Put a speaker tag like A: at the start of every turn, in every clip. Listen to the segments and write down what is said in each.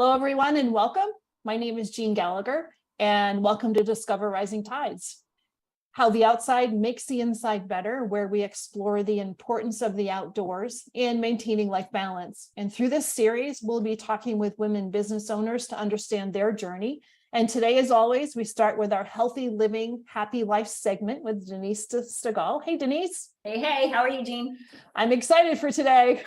A: Hello, everyone, and welcome. My name is Jean Gallagher, and welcome to Discover Rising Tides, how the outside makes the inside better, where we explore the importance of the outdoors and maintaining life balance. And through this series, we'll be talking with women business owners to understand their journey. And today, as always, we start with our Healthy Living, Happy Life segment with Denise Stegall. Hey, Denise.
B: Hey, how are you, Jean?
A: I'm excited for today.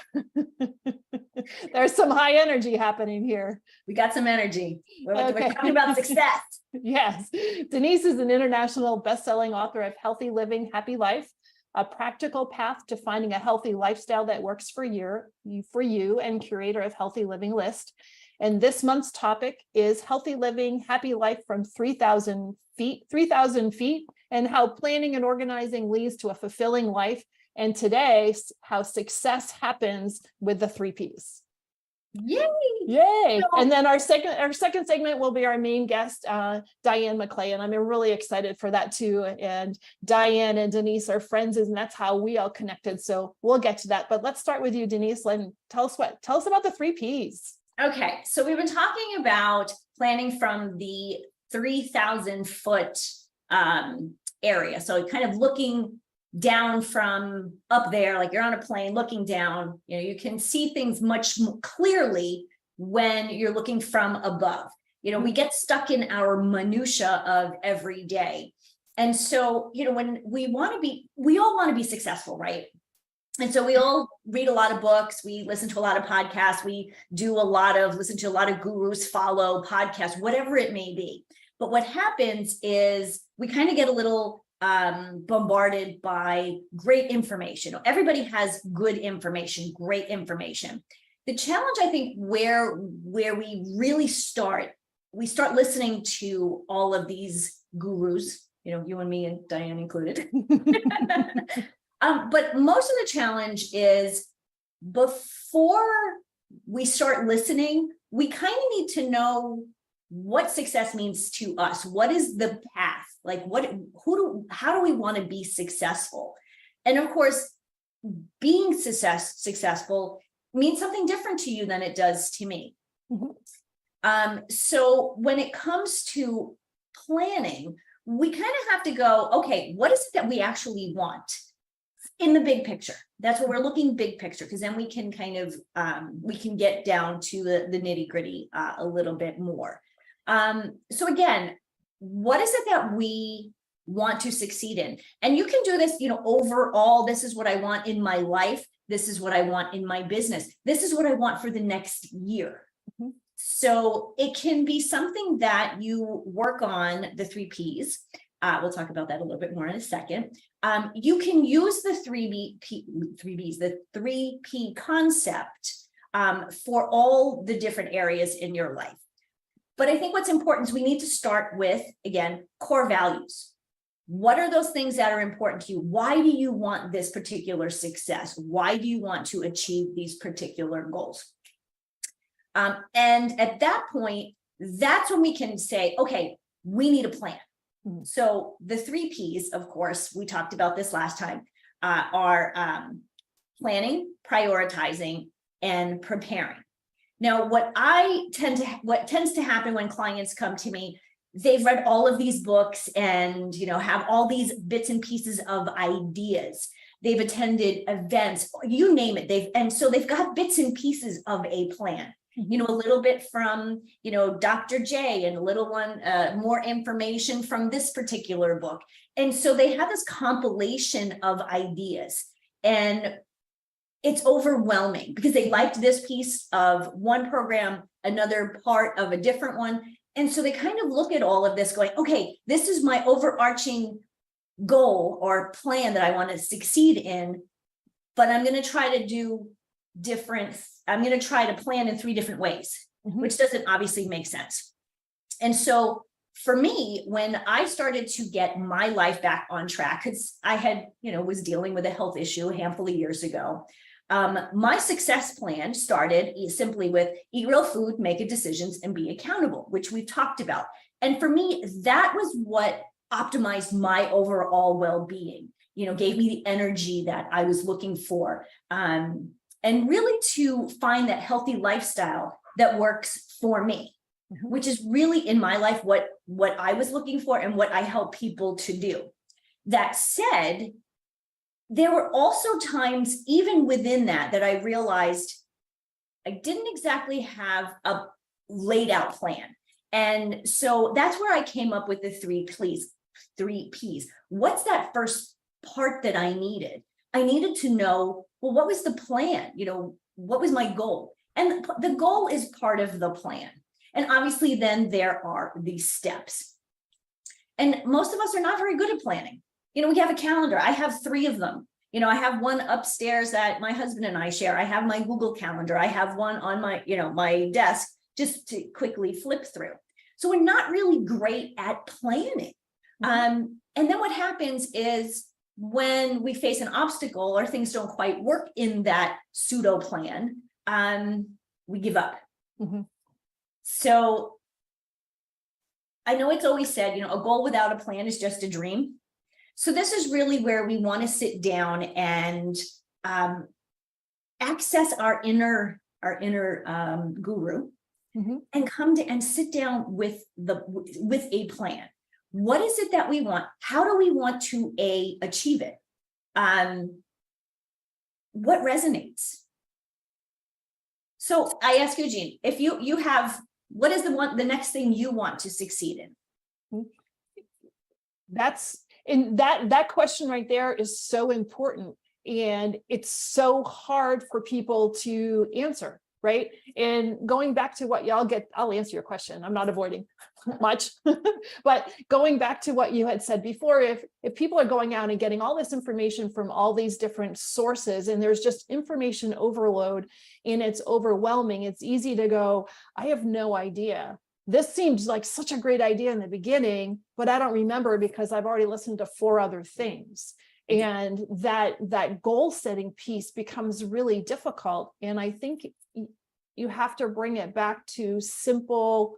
A: There's some high energy happening here.
B: We got some energy. We're talking about success.
A: Yes. Denise is an international best-selling author of Healthy Living, Happy Life, a practical path to finding a healthy lifestyle that works for you, and curator of Healthy Living List. And this month's topic is Healthy Living, Happy Life from 3,000 feet, and how planning and organizing leads to a fulfilling life. And today, how success happens with the 3 Ps.
B: Yay!
A: Yay! And then our second segment will be our main guest, Diane McClay, and I'm really excited for that too. And Diane and Denise are friends, and that's how we all connected. So we'll get to that. But let's start with you, Denise. Tell us about the 3 Ps.
B: Okay, so we've been talking about planning from the 3,000 foot area. So kind of looking down from up there, like you're on a plane looking down, you can see things much more clearly when you're looking from above. We get stuck in our minutia of every day. And so, when we all want to be successful, right? And so we all read a lot of books, we listen to a lot of podcasts, we listen to a lot of gurus, follow podcasts, whatever it may be. But what happens is we kind of get a little bombarded by great information. Everybody has good information, great information. The challenge, I think, where we really start, we start listening to all of these gurus, you and me and Diane included. But most of the challenge is before we start listening, we kind of need to know what success means to us. What is the path? Like how do we want to be successful? And of course, being successful means something different to you than it does to me. Mm-hmm. So when it comes to planning, we kind of have to go, okay, what is it that we actually want in the big picture? That's what we're looking big picture, because then we can kind of, we can get down to the nitty gritty a little bit more. So again, what is it that we want to succeed in? And you can do this, overall, this is what I want in my life. This is what I want in my business. This is what I want for the next year. Mm-hmm. So it can be something that you work on the 3 Ps. We'll talk about that a little bit more in a second. You can use the 3 P concept for all the different areas in your life. But I think what's important is we need to start with, again, core values. What are those things that are important to you? Why do you want this particular success? Why do you want to achieve these particular goals? And at that point, that's when we can say, okay, we need a plan. Mm-hmm. So the 3 Ps, of course, we talked about this last time, are planning, prioritizing, and preparing. Now, what tends to happen when clients come to me, they've read all of these books and, have all these bits and pieces of ideas. They've attended events, you name it. So they've got bits and pieces of a plan. Mm-hmm. A little bit from, Dr. J, and a little one, more information from this particular book. And so they have this compilation of ideas, and it's overwhelming because they liked this piece of one program, another part of a different one. And so they kind of look at all of this going, okay, this is my overarching goal or plan that I want to succeed in, but I'm going to try to plan in 3 different ways, mm-hmm. which doesn't obviously make sense. And so for me, when I started to get my life back on track, because I had, was dealing with a health issue a handful of years ago, my success plan started simply with eat real food, make good decisions, and be accountable, which we've talked about. And for me, that was what optimized my overall well-being, gave me the energy that I was looking for. And really to find that healthy lifestyle that works for me, which is really in my life what I was looking for and what I help people to do. That said, there were also times even within that I realized I didn't exactly have a laid out plan. And so that's where I came up with the three P's. What's that first part that I needed? I needed to know, well, what was the plan? What was my goal? And the goal is part of the plan. And obviously then there are these steps. And most of us are not very good at planning. We have a calendar. I have 3 of them. I have one upstairs that my husband and I share. I have my Google Calendar. I have one on my, my desk just to quickly flip through. So we're not really great at planning. And then what happens is when we face an obstacle or things don't quite work in that pseudo plan, we give up. So I know it's always said, a goal without a plan is just a dream. So this is really where we want to sit down and access our inner guru and come to and sit down with a plan. What is it that we want? How do we want to achieve it? What resonates? So I ask you, Jean, if you have, what is the next thing you want to succeed in?
A: That question right there is so important, and it's so hard for people to answer, right? And going back to what I'll answer your question. I'm not avoiding much, but going back to what you had said before, if people are going out and getting all this information from all these different sources, and there's just information overload and it's overwhelming, it's easy to go, I have no idea. This seems like such a great idea in the beginning, but I don't remember because I've already listened to 4 other things. And that goal setting piece becomes really difficult. And I think you have to bring it back to simple,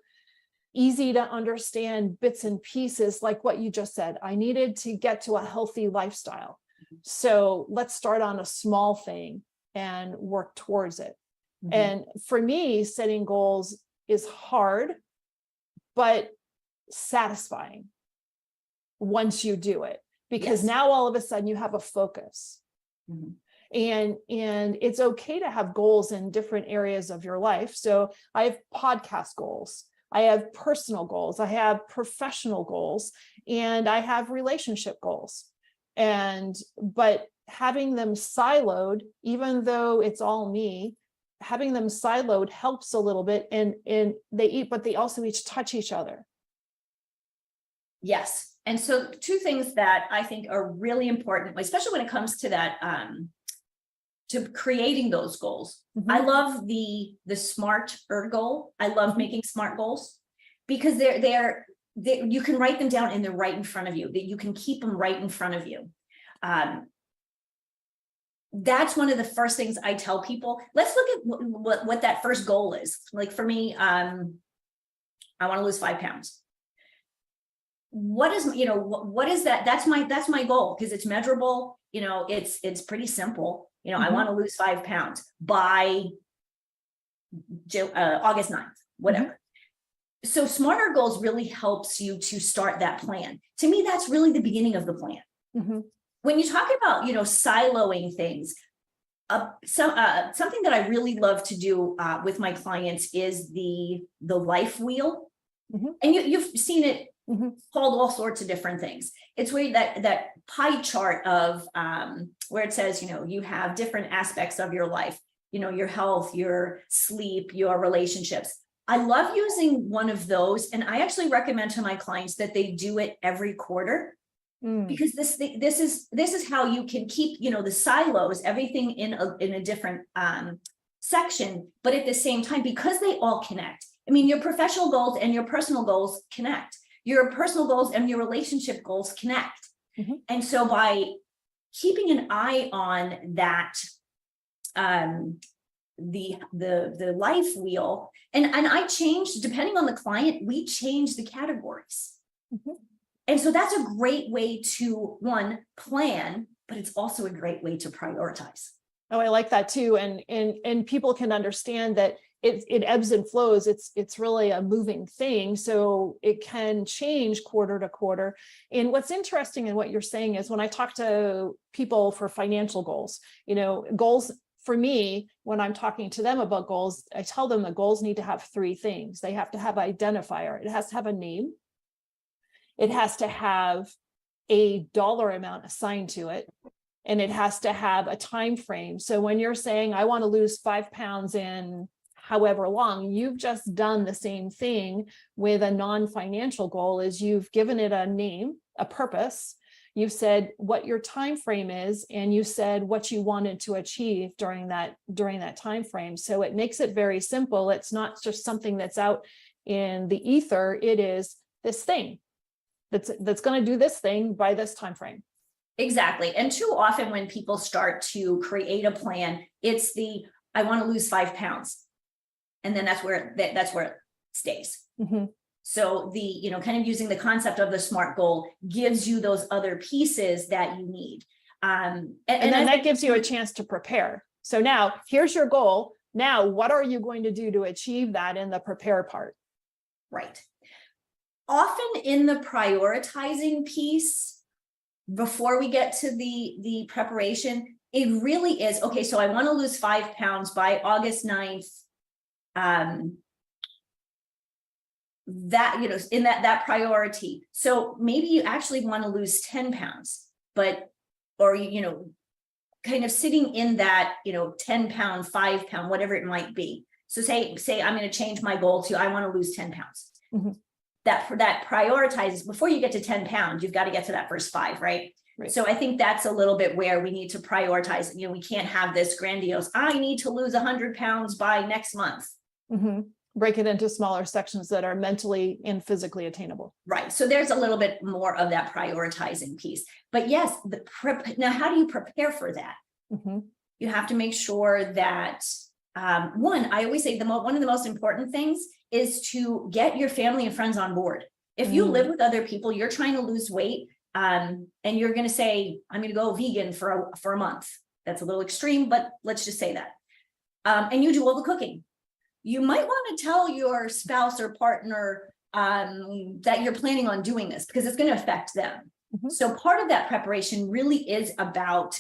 A: easy to understand bits and pieces, like what you just said. I needed to get to a healthy lifestyle. So let's start on a small thing and work towards it. And for me, setting goals is hard, but satisfying once you do it, because now all of a sudden you have a focus. And it's okay to have goals in different areas of your life. So I have podcast goals, I have personal goals, I have professional goals, and I have relationship goals. But having them siloed, even though it's all me, having them siloed helps a little bit, and but they also each touch each other.
B: Yes. And so 2 things that I think are really important, especially when it comes to that, to creating those goals. I love the SMART goal. I love making SMART goals because they're you can write them down and they're right in front of you, that you can keep them right in front of you. That's one of the first things I tell people. Let's look at what that first goal is. Like for me, I want to lose 5 pounds. What is, what is that? That's my goal, because it's measurable. It's pretty simple. I want to lose 5 pounds by August 9th, whatever. So smarter goals really helps you to start that plan. To me, that's really the beginning of the plan. When you talk about, siloing things, something that I really love to do with my clients is the life wheel. And you've seen it called all sorts of different things. It's where that pie chart of where it says, you have different aspects of your life, your health, your sleep, your relationships. I love using one of those, and I actually recommend to my clients that they do it every quarter. Because this is how you can keep, the silos, everything in a different section, but at the same time, because they all connect. I mean, your professional goals and your personal goals connect. Your personal goals and your relationship goals connect. And so by keeping an eye on that, the life wheel, and I changed, depending on the client, we change the categories. And so that's a great way to, one, plan, but it's also a great way to prioritize.
A: Oh, I like that too. And people can understand that it ebbs and flows. It's really a moving thing. So it can change quarter to quarter. And what's interesting in what you're saying is when I talk to people for financial goals, goals for me, when I'm talking to them about goals, I tell them the goals need to have three things. They have to have identifier. It has to have a name. It has to have a dollar amount assigned to it. And it has to have a time frame. So when you're saying, I want to lose 5 pounds in however long, you've just done the same thing with a non-financial goal. Is you've given it a name, a purpose. You've said what your time frame is, and you said what you wanted to achieve during that time frame. So it makes it very simple. It's not just something that's out in the ether. It is this thing that's going to do this thing by this time frame.
B: Exactly. And too often when people start to create a plan, it's I want to lose 5 pounds. And then that's where it stays.
A: Mm-hmm.
B: So kind of using the concept of the SMART goal gives you those other pieces that you need. And
A: then that gives you a chance to prepare. So now here's your goal. Now, what are you going to do to achieve that in the prepare part?
B: Right. Often in the prioritizing piece, before we get to the preparation, it really is, okay, so I want to lose 5 pounds by August 9th. That, in that priority. So maybe you actually want to lose 10 pounds, or kind of sitting in that, 10 pound, 5 pound, whatever it might be. So say I'm going to change my goal to, I want to lose 10 pounds.
A: Mm-hmm.
B: That prioritizes, before you get to 10 pounds, you've got to get to that first 5, right?
A: Right.
B: So I think that's a little bit where we need to prioritize. We can't have this grandiose, I need to lose 100 pounds by next month.
A: Mm-hmm. Break it into smaller sections that are mentally and physically attainable.
B: Right. So there's a little bit more of that prioritizing piece. But yes, now how do you prepare for that?
A: Mm-hmm.
B: You have to make sure that, one, I always say one of the most important things is to get your family and friends on board. If you live with other people, you're trying to lose weight, and you're going to say, I'm going to go vegan for a month. That's a little extreme, but let's just say that. And you do all the cooking. You might want to tell your spouse or partner that you're planning on doing this, because it's going to affect them. Mm-hmm. So part of that preparation really is about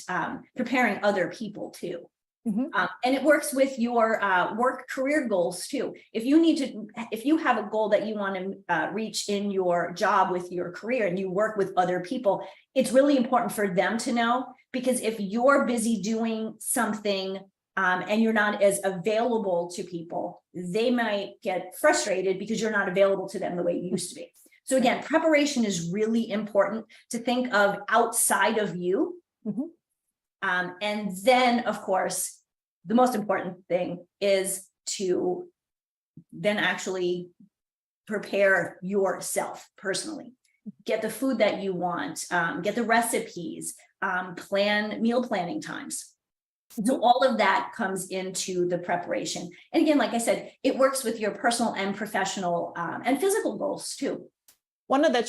B: preparing other people too. Mm-hmm. And it works with your work career goals too. If you have a goal that you want to reach in your job with your career, and you work with other people, it's really important for them to know, because if you're busy doing something and you're not as available to people, they might get frustrated because you're not available to them the way you used to be. So again, preparation is really important to think of outside of you. Mm-hmm. And then, of course, the most important thing is to then actually prepare yourself personally. Get the food that you want, get the recipes, plan meal planning times. So all of that comes into the preparation. And again, like I said, it works with your personal and professional and physical goals too.
A: One of the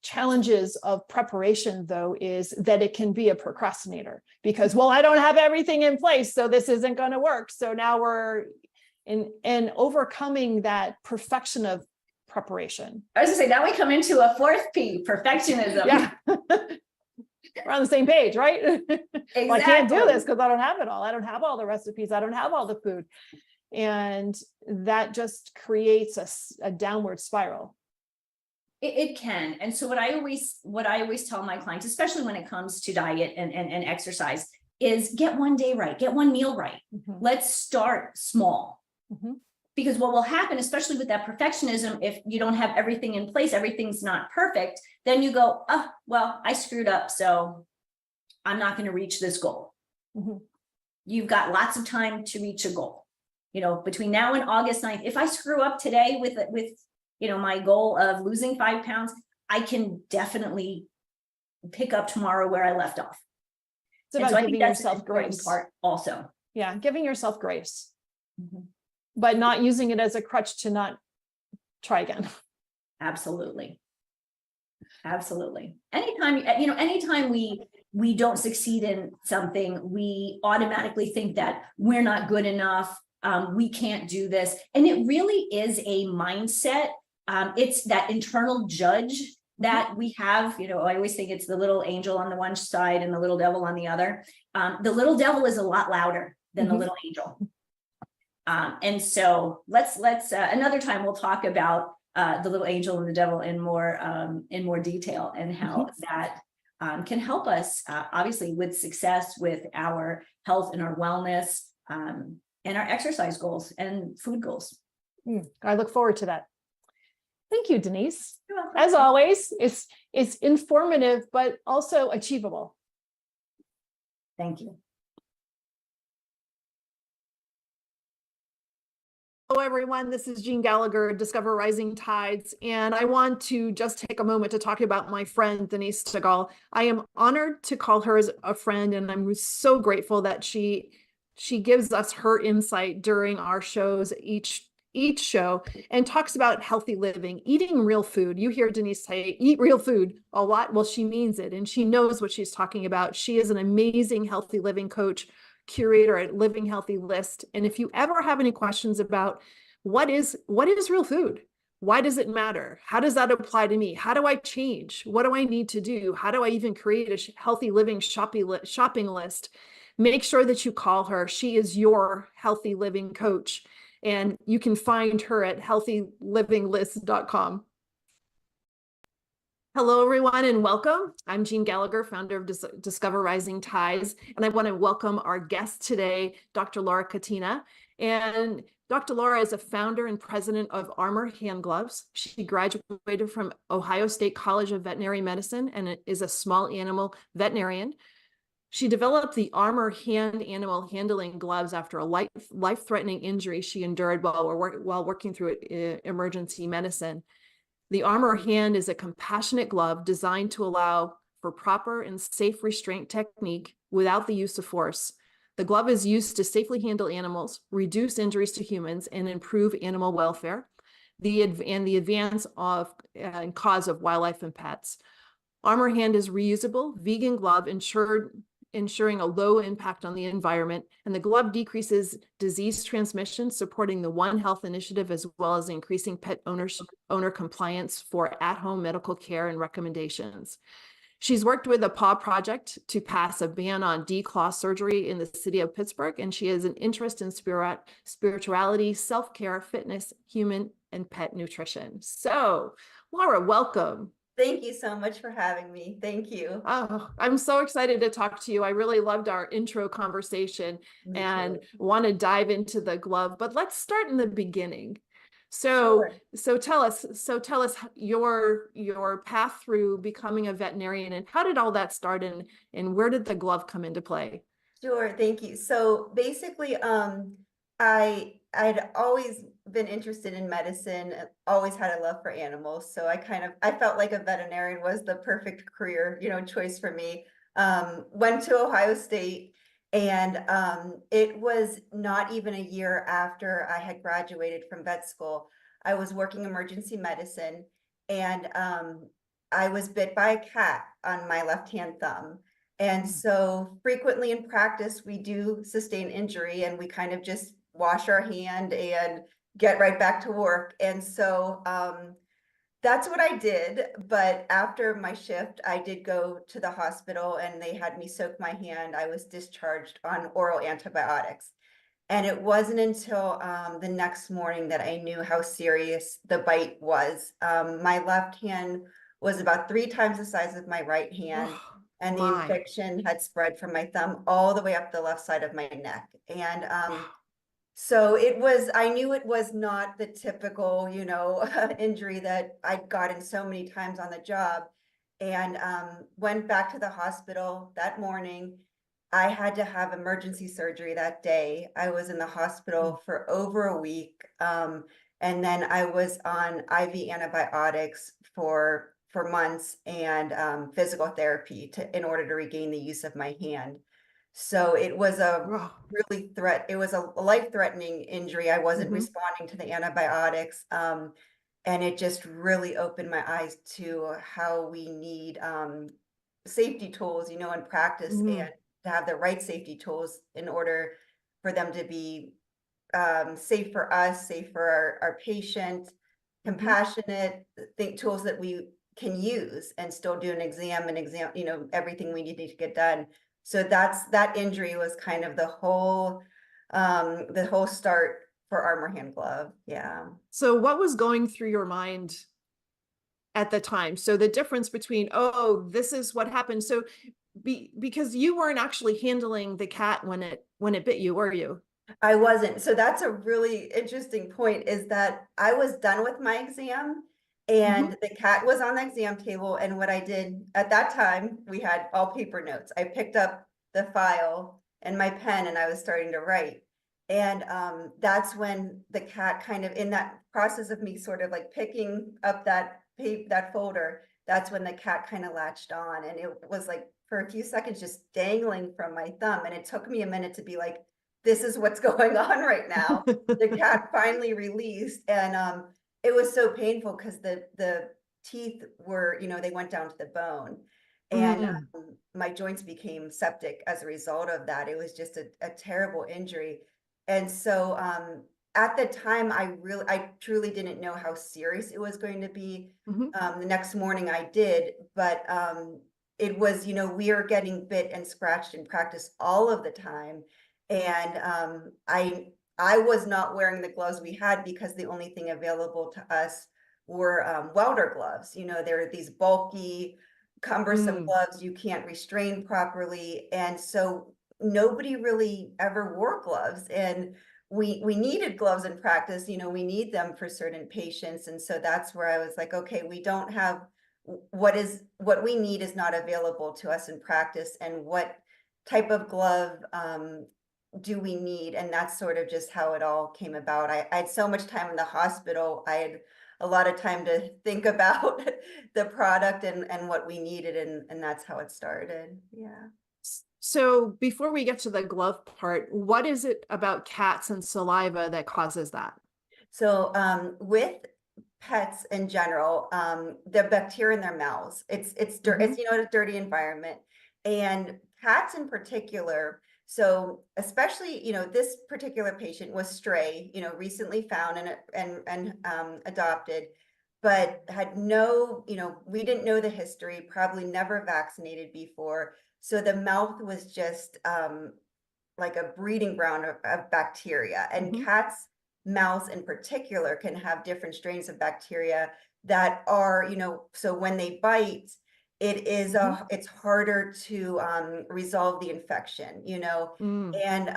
A: challenges of preparation, though, is that it can be a procrastinator, because, well, I don't have everything in place, so this isn't going to work. So now we're in overcoming that perfection of preparation.
B: I was going to say, now we come into a fourth P, perfectionism.
A: Yeah. We're on the same page, right? Exactly. Well, I can't do this because I don't have it all. I don't have all the recipes. I don't have all the food. And that just creates a downward spiral.
B: It can. And so what I always tell my clients, especially when it comes to diet and exercise, is get one day right, get one meal right. Mm-hmm. Let's start small. Mm-hmm. Because what will happen, especially with that perfectionism, if you don't have everything in place, everything's not perfect, then you go, oh, well, I screwed up, so I'm not going to reach this goal. Mm-hmm. You've got lots of time to reach a goal. Between now and August 9th, if I screw up today with my goal of losing 5 pounds, I can definitely pick up tomorrow where I left off.
A: It's about giving yourself grace.
B: Part also.
A: Yeah, giving yourself grace.
B: Mm-hmm.
A: But not using it as a crutch to not try again.
B: Absolutely. Anytime we don't succeed in something, we automatically think that we're not good enough, we can't do this. And it really is a mindset. It's that internal judge that we have. You know, I always think it's the little angel on the one side and the little devil on the other. The little devil is a lot louder than the little angel. And so let's another time we'll talk about the little angel and the devil in more detail, and how that can help us obviously with success with our health and our wellness, and our exercise goals and food goals.
A: I look forward to that. Thank you, Denise. As always, it's informative, but also achievable.
B: Thank you.
A: Hello, everyone. This is Jean Gallagher, Discover Rising Tides, and I want to just take a moment to talk about my friend, Denise Stegall. I am honored to call her as a friend, and I'm so grateful that she gives us her insight during our shows, each show, and talks about healthy living, eating real food. You hear Denise say, eat real food a lot. Well, she means it, and she knows what she's talking about. She is an amazing healthy living coach, curator at Living Healthy List. And if you ever have any questions about what is real food, why does it matter? How does that apply to me? How do I change? What do I need to do? How do I even create a healthy living shopping list? Make sure that you call her. She is your healthy living coach, and you can find her at healthylivinglist.com. Hello, everyone, and welcome. I'm Jean Gallagher, founder of Discover Rising Tides, and I want to welcome our guest today, Dr. Laura Catena. And Dr. Laura is a founder and president of ArmOR Hand Gloves. She graduated from Ohio State College of Veterinary Medicine and is a small animal veterinarian. She developed the ArmOR hand animal handling gloves after a life-threatening injury she endured while working through emergency medicine. The ArmOR hand is a compassionate glove designed to allow for proper and safe restraint technique without the use of force. The glove is used to safely handle animals, reduce injuries to humans, and improve animal welfare, and the advance of and cause of wildlife and pets. ArmOR hand is reusable, vegan glove, ensuring a low impact on the environment, and the glove decreases disease transmission, supporting the One Health initiative, as well as increasing pet owner compliance for at-home medical care and recommendations. She's worked with the PAW Project to pass a ban on declaw surgery in the city of Pittsburgh, and she has an interest in spirituality, self-care, fitness, human and pet nutrition. So, Laura, welcome.
C: Thank you so much for having me. Thank you.
A: Oh, I'm so excited to talk to you. I really loved our intro conversation and want to dive into the glove, but let's start in the beginning. So tell us your path through becoming a veterinarian, and how did all that start, and where did the glove come into play?
C: Sure, thank you. So basically, I'd always been interested in medicine, always had a love for animals. So I felt like a veterinarian was the perfect career, choice for me. Went to Ohio State, and it was not even a year after I had graduated from vet school. I was working emergency medicine, and I was bit by a cat on my left-hand thumb. And so frequently in practice, we do sustain injury, and we kind of just wash our hand and get right back to work. And so that's what I did. But after my shift, I did go to the hospital, and they had me soak my hand. I was discharged on oral antibiotics. And it wasn't until the next morning that I knew how serious the bite was. My left hand was about 3 times the size of my right hand. And the infection had spread from my thumb all the way up the left side of my neck. And so I knew it was not the typical, injury that I'd gotten so many times on the job. And went back to the hospital that morning. I had to have emergency surgery that day. I was in the hospital for over a week. And then I was on IV antibiotics for months, and physical therapy in order to regain the use of my hand. So it was a life-threatening injury. I wasn't responding to the antibiotics. And it just really opened my eyes to how we need safety tools, in practice, and to have the right safety tools in order for them to be safe for us, safe for our patient, compassionate, tools that we can use and still do an exam, you know, everything we need to get done. So that injury was kind of the whole start for ArmOR hand glove. Yeah.
A: So what was going through your mind at the time? So the difference between, oh, this is what happened. So because you weren't actually handling the cat when it bit you, were you?
C: I wasn't. So that's a really interesting point, is that I was done with my exam and the cat was on the exam table. And what I did at that time, we had all paper notes. I picked up the file and my pen and I was starting to write. And that's when the cat kind of, in that process of me sort of like picking up that folder, that's when the cat kind of latched on. And it was like for a few seconds just dangling from my thumb. And it took me a minute to be like, this is what's going on right now. The cat finally released, and it was so painful because the teeth were, you know, they went down to the bone, and my joints became septic as a result of that. It was just a terrible injury. And so at the time, I truly didn't know how serious it was going to be. The next morning I did, but it was, you know, we are getting bit and scratched in practice all of the time. And I was not wearing the gloves we had because the only thing available to us were welder gloves. You know, they're these bulky, cumbersome gloves you can't restrain properly. And so nobody really ever wore gloves. And we needed gloves in practice. You know, we need them for certain patients. And so that's where I was like, okay, we don't have what we need is not available to us in practice. And what type of glove do we need? And that's sort of just how it all came about. I had so much time in the hospital. I had a lot of time to think about the product and what we needed. And that's how it started. Yeah.
A: So before we get to the glove part, what is it about cats and saliva that causes that?
C: So with pets in general, the bacteria in their mouths, it's dirt, it's, you know, a dirty environment. And cats in particular, so especially, you know, this particular patient was stray, you know, recently found and adopted, but had no, you know, we didn't know the history, probably never vaccinated before. So the mouth was just like a breeding ground of bacteria. And cats' mouths in particular can have different strains of bacteria that are, you know, so when they bite, it is it's harder to resolve the infection, you know. And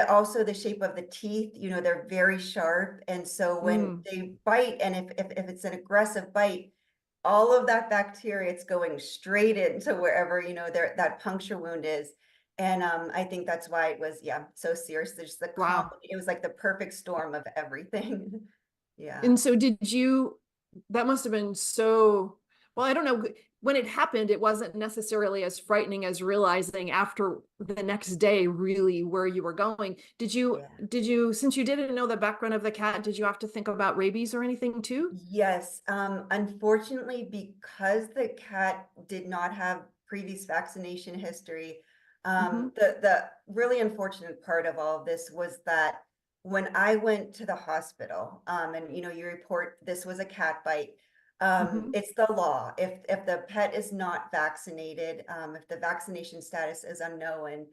C: also the shape of the teeth, you know, they're very sharp. And so when they bite, and if it's an aggressive bite, all of that bacteria, it's going straight into wherever, you know, that puncture wound is. And I think that's why it was, yeah, so serious. There's it was like the perfect storm of everything. Yeah.
A: And so that must have been so, well, I don't know, when it happened, it wasn't necessarily as frightening as realizing after the next day really where you were going. Did you, since you didn't know the background of the cat, did you have to think about rabies or anything too?
C: Yes. Unfortunately, because the cat did not have previous vaccination history, the really unfortunate part of all of this was that when I went to the hospital, and you know, you report this was a cat bite, it's the law. If the pet is not vaccinated, if the vaccination status is unknown,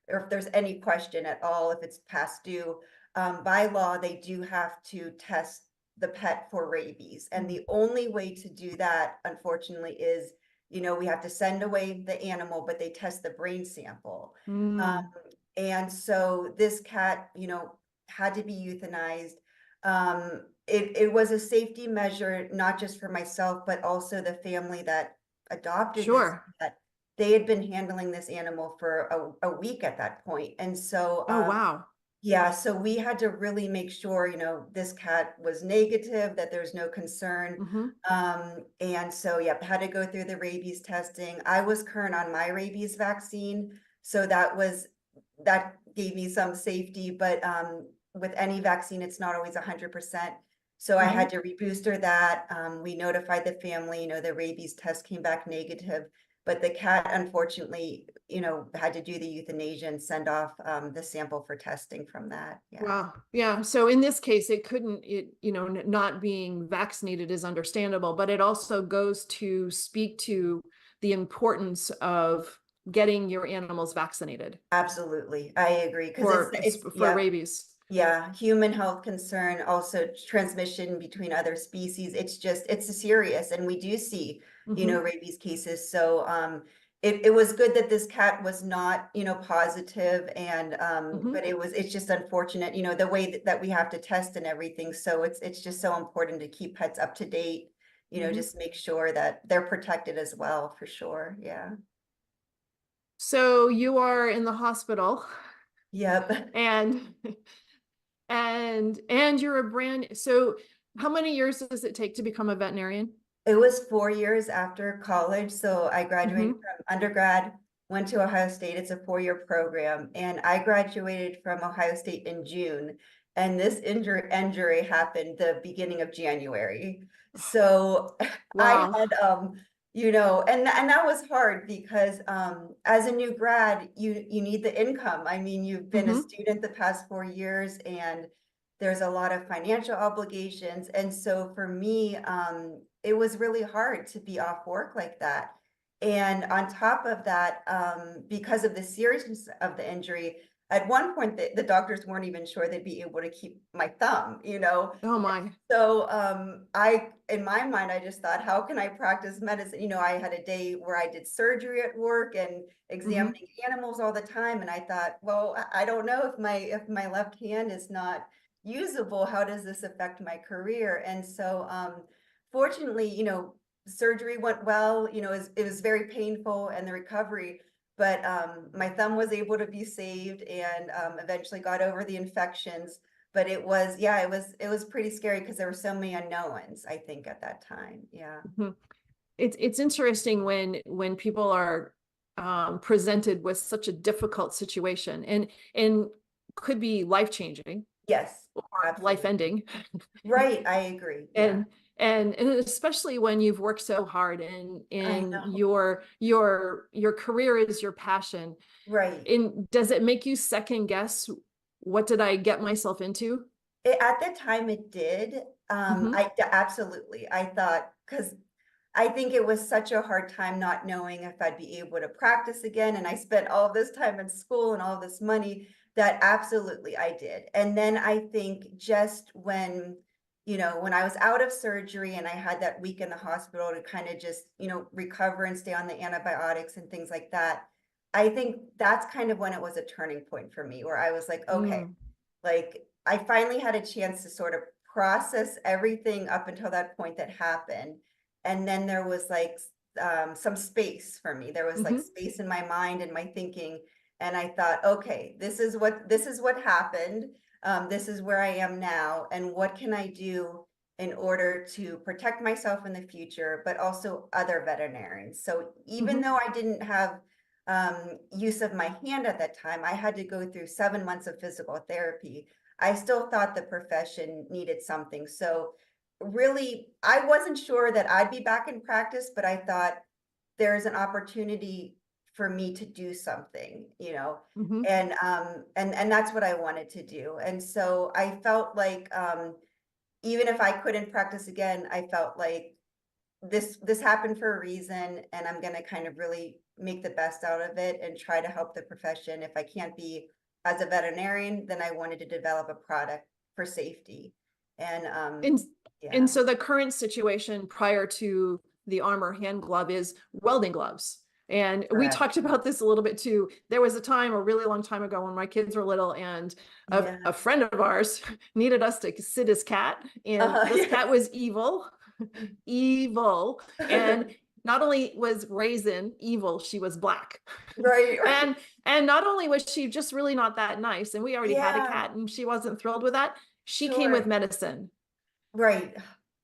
C: or if there's any question at all, if it's past due, by law, they do have to test the pet for rabies. And the only way to do that, unfortunately, is, you know, we have to send away the animal, but they test the brain sample. And so this cat, you know, had to be euthanized. It was a safety measure, not just for myself, but also the family that adopted this pet. They had been handling this animal for a week at that point. And so, yeah, so we had to really make sure, you know, this cat was negative, that there's no concern. And so, yeah, had to go through the rabies testing. I was current on my rabies vaccine, so that gave me some safety, but with any vaccine, it's not always 100%. So I had to rebooster that. We notified the family, you know, the rabies test came back negative, but the cat unfortunately, had to do the euthanasia and send off the sample for testing from that. Yeah.
A: Wow. Yeah. So in this case, not being vaccinated is understandable, but it also goes to speak to the importance of getting your animals vaccinated
C: Absolutely. I agree. Because
A: for
C: yeah,
A: rabies.
C: yeah, human health concern, also transmission between other species. It's serious. And we do see,
A: Mhm.
C: rabies cases. So it was good that this cat was not, positive, and
A: Mhm.
C: but it's just unfortunate, the way that we have to test and everything. So it's just so important to keep pets up to date,
A: Mhm.
C: just make sure that they're protected as well, for sure. Yeah.
A: So you are in the hospital
C: Yep.
A: and and you're so how many years does it take to become a veterinarian?
C: It was 4 years after college. So I graduated
A: Mhm.
C: from undergrad, went to Ohio State. It's a 4-year program. And I graduated from Ohio State in June. And this injury happened the beginning of January. So I
A: Wow.
C: had, and that was hard because as a new grad, you need the income. I mean, you've been a
A: Mhm.
C: student the past 4 years, and there's a lot of financial obligations. And so for me, it was really hard to be off work like that. And on top of that, because of the seriousness of the injury, at one point the doctors weren't even sure they'd be able to keep my thumb.
A: Oh my.
C: So in my mind, I just thought, how can I practice medicine? I had a day where I did surgery at work and
A: Mhm.
C: examining animals all the time. And I thought, well, I don't know if my left hand is not usable, how does this affect my career? And so fortunately, surgery went well. It was very painful, and the recovery, but my thumb was able to be saved, and eventually got over the infections. But it was pretty scary because there were so many unknowns, I think, at that time. Yeah.
A: Mhm. It's interesting when people are presented with such a difficult situation and could be life changing
C: Yes,
A: or life
C: absolutely.
A: ending.
C: Right, I agree. Yeah.
A: and and especially when you've worked so hard and
C: I
A: in
C: know.
A: your career is your passion.
C: Right.
A: Does it make you second guess, what did I get myself into?
C: At the time it did.
A: Hmm.
C: Absolutely. I thought, because I think it was such a hard time not knowing if I'd be able to practice again. And I spent all this time in school and all this money, that absolutely I did. And then I think just when I was out of surgery and I had that week in the hospital to kind of just, recover and stay on the antibiotics and things like that, I think that's kind of when it was a turning point for me, where I was like, okay,
A: Mm.
C: like I finally had a chance to sort of process everything up until that point that happened. And then there was like some space for me. There was like
A: Hmm.
C: space in my mind and my thinking. And I thought, okay, this is what happened. This is where I am now. And what can I do in order to protect myself in the future, but also other veterinarians? So even
A: Hmm.
C: though I didn't have use of my hand at that time, I had to go through 7 months of physical therapy. I still thought the profession needed something. So really, I wasn't sure that I'd be back in practice, but I thought there's an opportunity for me to do something.
A: Hmm.
C: And that's what I wanted to do. And so I felt like even if I couldn't practice again, I felt like this happened for a reason, and I'm going to kind of really make the best out of it and try to help the profession. If I can't be as a veterinarian, then I wanted to develop a product for safety. And
A: And
C: yeah.
A: so the current situation prior to the ArmOR hand glove is welding gloves. And we
C: Correct.
A: talked about this a little bit too. There was a time, a really long time ago, when my kids were little, and
C: Yeah.
A: a friend of ours needed us to sit his cat, and this
C: Yes.
A: cat was evil, evil. And not only was Raisin evil, she was black.
C: Right, right.
A: and not only was she just really not that nice, and we already had a
C: Yeah,
A: cat and she wasn't thrilled with that, she came with
C: sure.
A: medicine.
C: Right.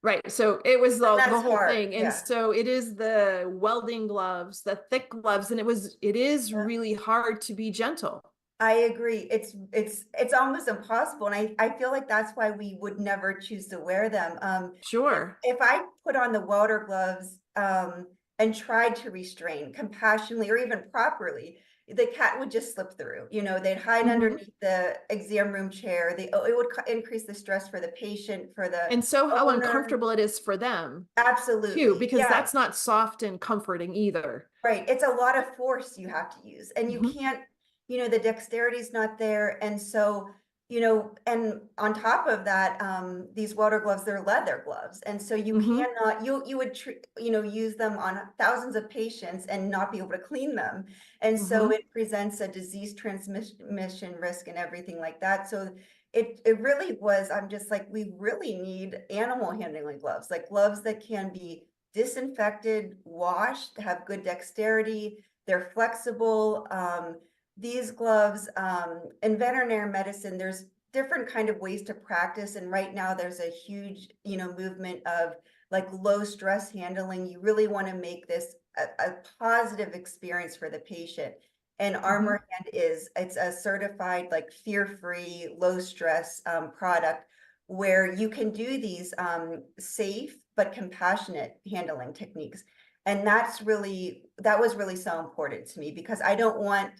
A: Right. So it was
C: And
A: the
C: that's
A: whole
C: hard.
A: thing. And
C: Yeah.
A: so it is the welding gloves, the thick gloves, and it is
C: Yeah.
A: really hard to be gentle.
C: I agree. It's almost impossible. And I feel like that's why we would never choose to wear them. If
A: Sure.
C: if I put on the welder gloves, and tried to restrain compassionately or even properly, the cat would just slip through. You know, they'd hide
A: Mhm.
C: underneath the exam room chair. It would increase the stress for the patient, for the
A: And so how
C: owner.
A: uncomfortable it is for them too,
C: Absolutely.
A: because
C: Yeah.
A: that's not soft and comforting either.
C: Right, it's a lot of force you have to use, and you
A: Mhm.
C: can't, the dexterity is not there, and so, and on top of that, these welder gloves, they're leather gloves, and so you
A: Mhm.
C: cannot, you would use them on thousands of patients and not be able to clean them, and so
A: Mhm.
C: it presents a disease transmission risk and everything like that, so it really was, I'm just like, we really need animal handling gloves, like gloves that can be disinfected, washed, have good dexterity, they're flexible. These gloves, in veterinary medicine, there's different kind of ways to practice. And right now there's a huge, movement of like low stress handling. You really want to make this a positive experience for the patient. And
A: Mhm.
C: ArmOR Hand it's a certified like fear-free, low stress product where you can do these safe but compassionate handling techniques. And that was really so important to me because I don't want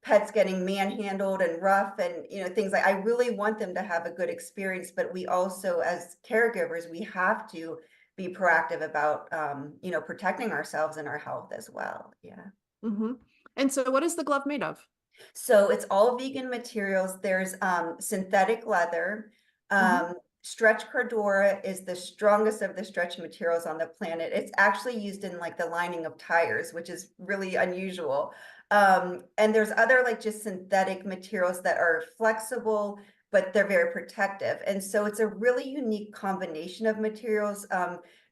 C: pets getting manhandled and rough and things like I really want them to have a good experience, but we also as caregivers, we have to be proactive about protecting ourselves and our health as well. Yeah.
A: Mhm. And so what is the glove made of?
C: So it's all vegan materials. There's synthetic leather.
A: Mhm.
C: Stretch cordura is the strongest of the stretch materials on the planet. It's actually used in like the lining of tires, which is really unusual. And there's other like just synthetic materials that are flexible, but they're very protective. And so it's a really unique combination of materials.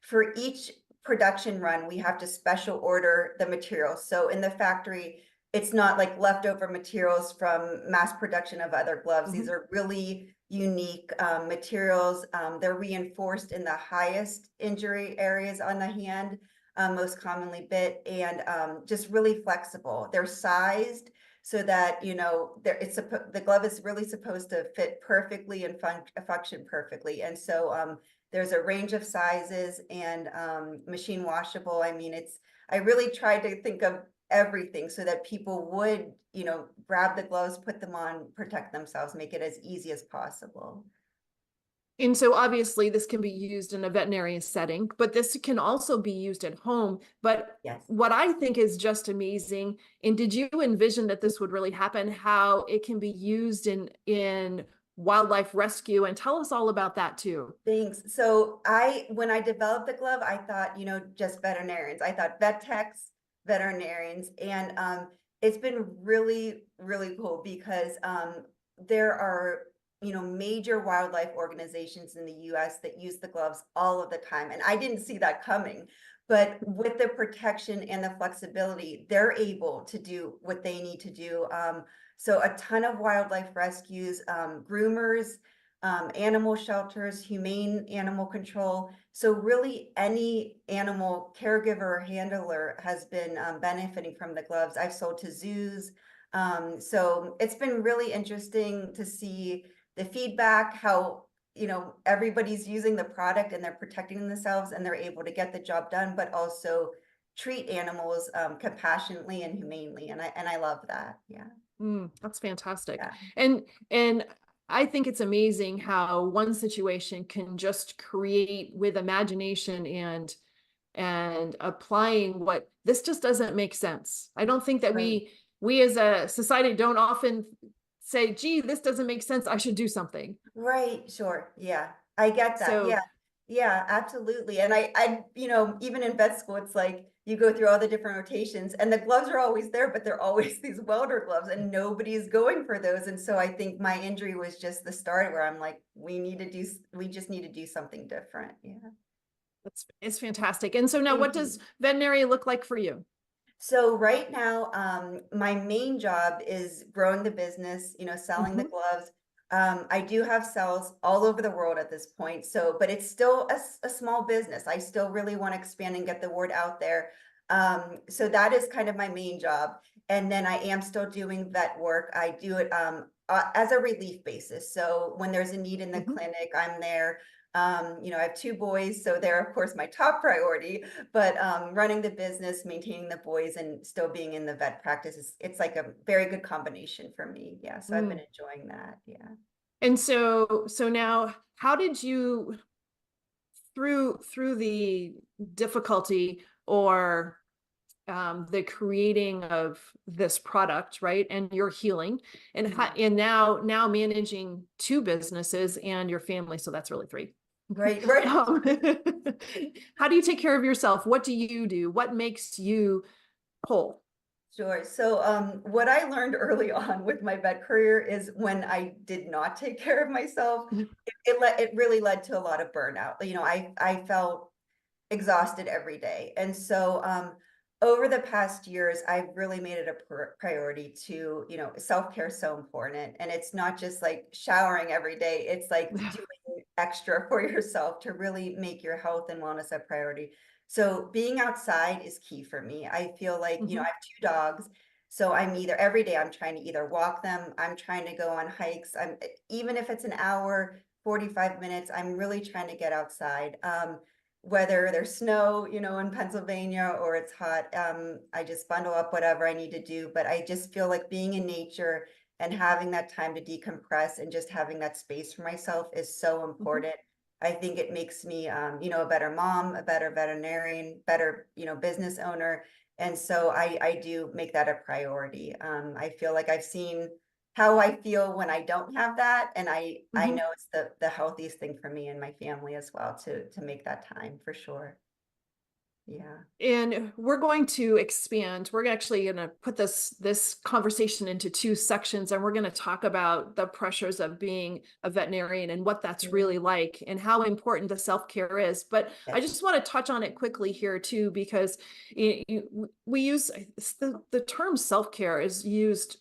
C: For each production run, we have to special order the materials. So in the factory, it's not like leftover materials from mass production of other gloves. These
A: Mhm.
C: are really unique materials. They're reinforced in the highest injury areas on the hand, most commonly bit, and just really flexible. They're sized so that the glove is really supposed to fit perfectly and function perfectly. And so there's a range of sizes and machine washable. I mean, I really tried to think of everything so that people would, grab the gloves, put them on, protect themselves, make it as easy as possible.
A: And so obviously this can be used in a veterinary setting, but this can also be used at home. But
C: Yes.
A: what I think is just amazing, and did you envision that this would really happen, how it can be used in wildlife rescue? And tell us all about that too.
C: Thanks. So when I developed the glove, I thought, just veterinarians. I thought vet techs, veterinarians, and it's been really, really cool because there are, major wildlife organizations in the US that use the gloves all of the time. And I didn't see that coming. But with the protection and the flexibility, they're able to do what they need to do. So a ton of wildlife rescues, groomers, animal shelters, humane animal control. So really any animal caregiver or handler has been benefiting from the gloves. I've sold to zoos. So it's been really interesting to see the feedback, how, everybody's using the product and they're protecting themselves and they're able to get the job done, but also treat animals compassionately and humanely. And I love that. Yeah.
A: That's fantastic.
C: Yeah.
A: And I think it's amazing how one situation can just create with imagination and applying what this just doesn't make sense. I don't think that
C: Right.
A: we as a society don't often say, gee, this doesn't make sense. I should do something.
C: Right, sure. Yeah, I get that.
A: So
C: Yeah. Yeah, absolutely. And even in vet school, it's like you go through all the different rotations and the gloves are always there, but they're always these welder gloves and nobody's going for those. And so I think my injury was just the start where I'm like, we just need to do something different. Yeah.
A: it's fantastic. And so now what
C: Thank
A: does
C: you.
A: veterinary look like for you?
C: So right now, my main job is growing the business, selling the
A: Mhm.
C: gloves. I do have sales all over the world at this point. So, but it's still a small business. I still really want to expand and get the word out there. So that is kind of my main job. And then I am still doing vet work. I do it as a relief basis. So when there's a need in the
A: Mhm.
C: clinic, I'm there. You know, I have 2 boys, so they're of course my top priority, but running the business, maintaining the boys and still being in the vet practice it's like a very good combination for me. Yeah. So I've been enjoying that. Yeah.
A: And so now, how did you, through the difficulty or the creating of this product, right, and your healing, and and now managing 2 businesses and your family, so that's really 3.
C: Right, right.
A: How do you take care of yourself? What do you do? What makes you whole?
C: Sure. So, what I learned early on with my vet career is when I did not take care of myself, it really led to a lot of burnout. You know, I felt exhausted every day. And so, over the past years, I've really made it a priority to, you know, self-care is so important. And it's not just like showering every day, it's like doing extra for yourself to really make your health and wellness a priority. So being outside is key for me. I feel like, you know, I have 2 dogs. So I'm either every day I'm trying to either walk them, I'm trying to go on hikes. Even if it's an hour, 45 minutes, I'm really trying to get outside. Whether there's snow, you know, in Pennsylvania or it's hot, I just bundle up whatever I need to do. But I just feel like being in nature and having that time to decompress and just having that space for myself is so important. I think it makes me, you know, a better mom, a better veterinarian, better, you know, business owner. And so I do make that a priority. I feel like I've seen how I feel when I don't have that, and I know it's the healthiest thing for me and my family as well to make that time for sure. Yeah.
A: And we're going to expand. We're actually going to put this conversation into 2 sections, and we're going to talk about the pressures of being a veterinarian and what that's really like and how important the self-care is. But I just want to touch on it quickly here too, because we use the term self-care is used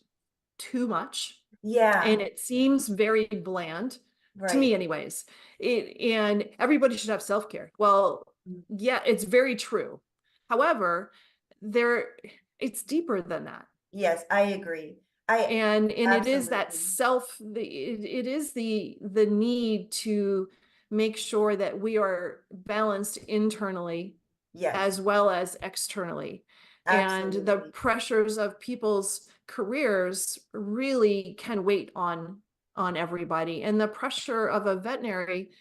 A: too much,
C: Yeah.
A: and it seems very bland to me
C: Right.
A: anyways. And everybody should have self-care. Well, yeah, it's very true. However, it's deeper than that.
C: Yes, I agree. I
A: And it is that
C: absolutely.
A: it is the need to make sure that we are balanced internally
C: Yes,
A: as well as externally. And the
C: absolutely.
A: pressures of people's careers really can weight on everybody. And the pressure of a veterinary.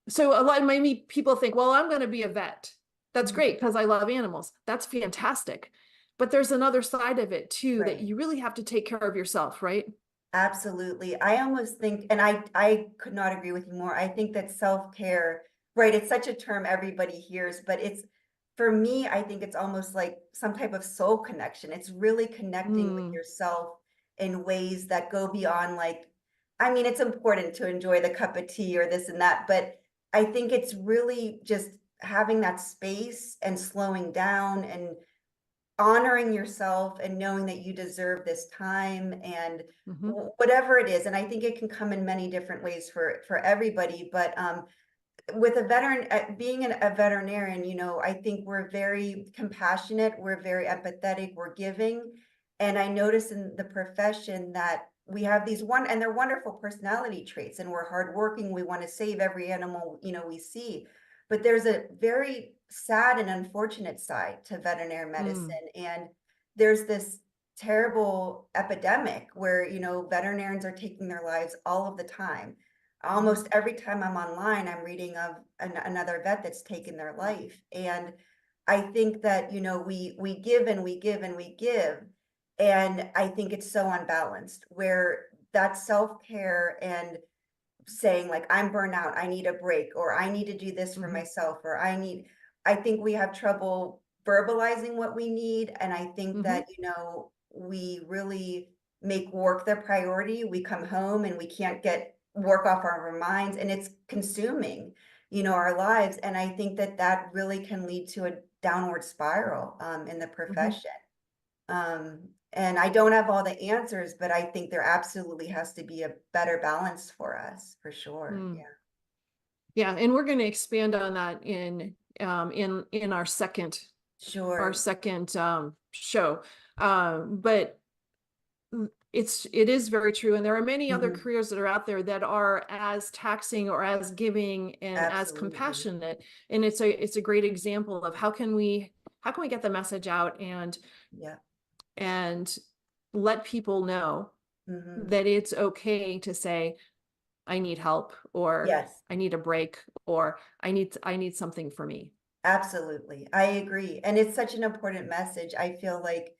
A: So a lot, maybe people think, well, I'm going to be a vet. That's
C: Mhm.
A: great because I love animals. That's fantastic. But there's another side of it too, that
C: Right.
A: you really have to take care of yourself, right?
C: Absolutely. I almost think, and I could not agree with you more. I think that self-care, right, it's such a term everybody hears, but it's for me, I think it's almost like some type of soul connection. It's really connecting with
A: Mm,
C: yourself in ways that go beyond like, I mean, it's important to enjoy the cup of tea or this and that, but I think it's really just having that space and slowing down and honoring yourself and knowing that you deserve this time and
A: mhm,
C: whatever it is. And I think it can come in many different ways for everybody, but with a veteran, being a veterinarian, you know, I think we're very compassionate, we're very empathetic, we're giving. And I notice in the profession that we have these and they're wonderful personality traits, and we're hardworking. We want to save every animal, you know, we see. But there's a very sad and unfortunate side to veterinary
A: mm,
C: medicine. And there's this terrible epidemic where, you know, veterinarians are taking their lives all of the time.
A: mhm,
C: Almost every time I'm online, I'm reading of another vet that's taken their life. And I think that, you know, we give and we give and we give. And I think it's so unbalanced where that self-care and saying like, I'm burnt out, I need a break, or I need to do this for
A: mhm,
C: myself, or I think we have trouble verbalizing what we need. And I think
A: mhm,
C: that, you know, we really make work the priority. We come home and we can't get work off our minds, and it's consuming, you know, our lives. And I think that that really can lead to a downward spiral in the
A: mhm,
C: profession. And I don't have all the answers, but I think there absolutely has to be a better balance for us, for sure.
A: mm.
C: Yeah.
A: Yeah, and we're going to expand on that in our second
C: Sure.
A: show. But it is very true. And there are many other
C: Mhm.
A: careers that are out there that are as taxing or as giving and as
C: Absolutely.
A: compassionate. And it's a great example of how can we get the message out
C: Yeah.
A: and let people know
C: Mhm.
A: that it's okay to say, I need help, or
C: Yes.
A: I need a break, or I need something for me.
C: Absolutely. I agree. And it's such an important message. I feel like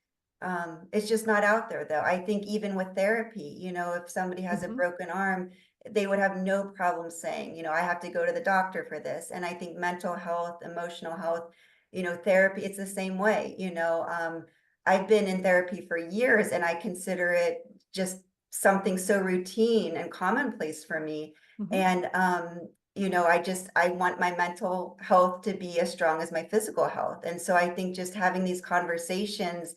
C: it's just not out there though. I think even with therapy, if somebody has a
A: Mhm.
C: broken arm, they would have no problem saying, I have to go to the doctor for this. And I think mental health, emotional health, therapy, it's the same way. I've been in therapy for years and I consider it just something so routine and commonplace for me.
A: Mhm.
C: And I want my mental health to be as strong as my physical health. And so I think just having these conversations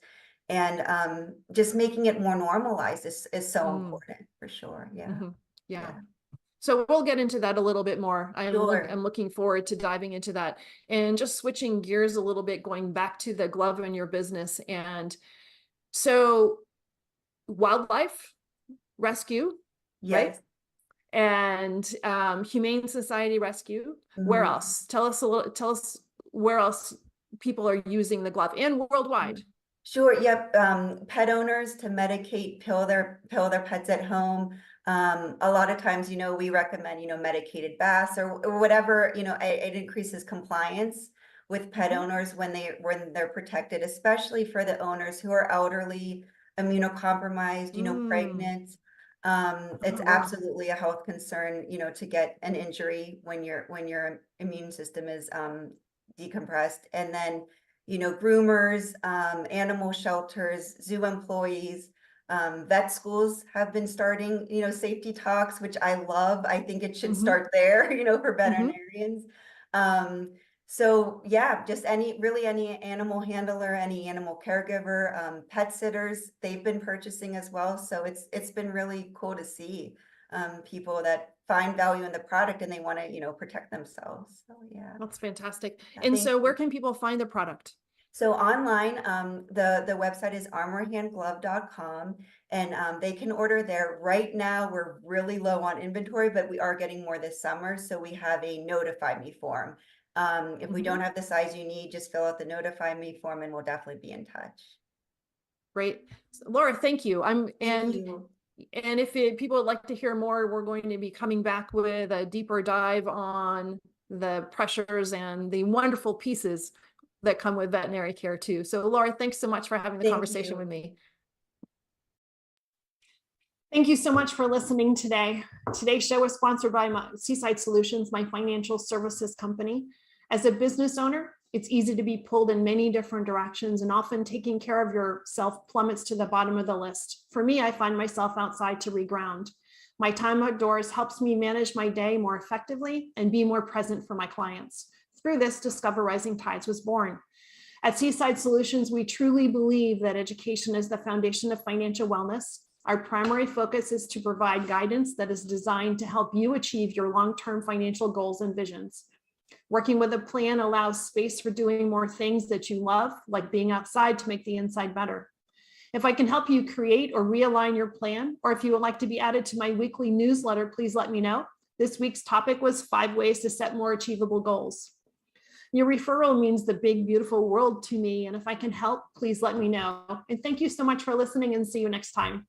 C: and just making it more normalized is so
A: Mm.
C: important for sure. Yeah.
A: Mhm. Yeah.
C: Yeah.
A: So we'll get into that a little bit more.
C: Sure.
A: I'm looking forward to diving into that, and just switching gears a little bit, going back to the glove in your business. And so wildlife rescue, right?
C: Yes.
A: And Humane Society rescue. Where
C: Mhm.
A: else? Tell us where else people are using the glove, and worldwide.
C: Sure. Yep. Pet owners to medicate, pill their pets at home. A lot of times, we recommend, medicated baths or whatever, it increases compliance with pet
A: Mhm.
C: owners when they're protected, especially for the owners who are elderly, immunocompromised,
A: Mm.
C: pregnant. It's
A: Oh,
C: absolutely a health concern, to get an injury when your immune system is decompressed. And then groomers, animal shelters, zoo employees, vet schools have been starting, safety talks, which I love. I think it should
A: mhm.
C: start there, for
A: Mhm.
C: veterinarians. Um, so yeah, just any animal handler, any animal caregiver, pet sitters, they've been purchasing as well. So it's been really cool to see people that find value in the product and they want to, protect themselves. So yeah,
A: That's fantastic.
C: I
A: And
C: think.
A: so where can people find the product?
C: So online, the website is armorhandglove.com, and they can order there. Right now, we're really low on inventory, but we are getting more this summer. So we have a notify me form. If we don't
A: Mhm.
C: have the size you need, just fill out the notify me form and we'll definitely be in touch.
A: Great. Laura, thank you.
C: Thank you.
A: And if people would like to hear more, we're going to be coming back with a deeper dive on the pressures and the wonderful pieces that come with veterinary care too. So Laura, thanks so much for having the
C: Thank
A: conversation
C: you.
A: with me. Thank you so much for listening today. Today's show is sponsored by Seaside Solutions, my financial services company. As a business owner, it's easy to be pulled in many different directions, and often taking care of yourself plummets to the bottom of the list. For me, I find myself outside to reground. My time outdoors helps me manage my day more effectively and be more present for my clients. Through this, Discover Rising Tides was born. At Seaside Solutions, we truly believe that education is the foundation of financial wellness. Our primary focus is to provide guidance that is designed to help you achieve your long-term financial goals and visions. Working with a plan allows space for doing more things that you love, like being outside to make the inside better. If I can help you create or realign your plan, or if you would like to be added to my weekly newsletter, please let me know. This week's topic was 5 ways to set more achievable goals. Your referral means the big, beautiful world to me, and if I can help, please let me know. And thank you so much for listening, and see you next time.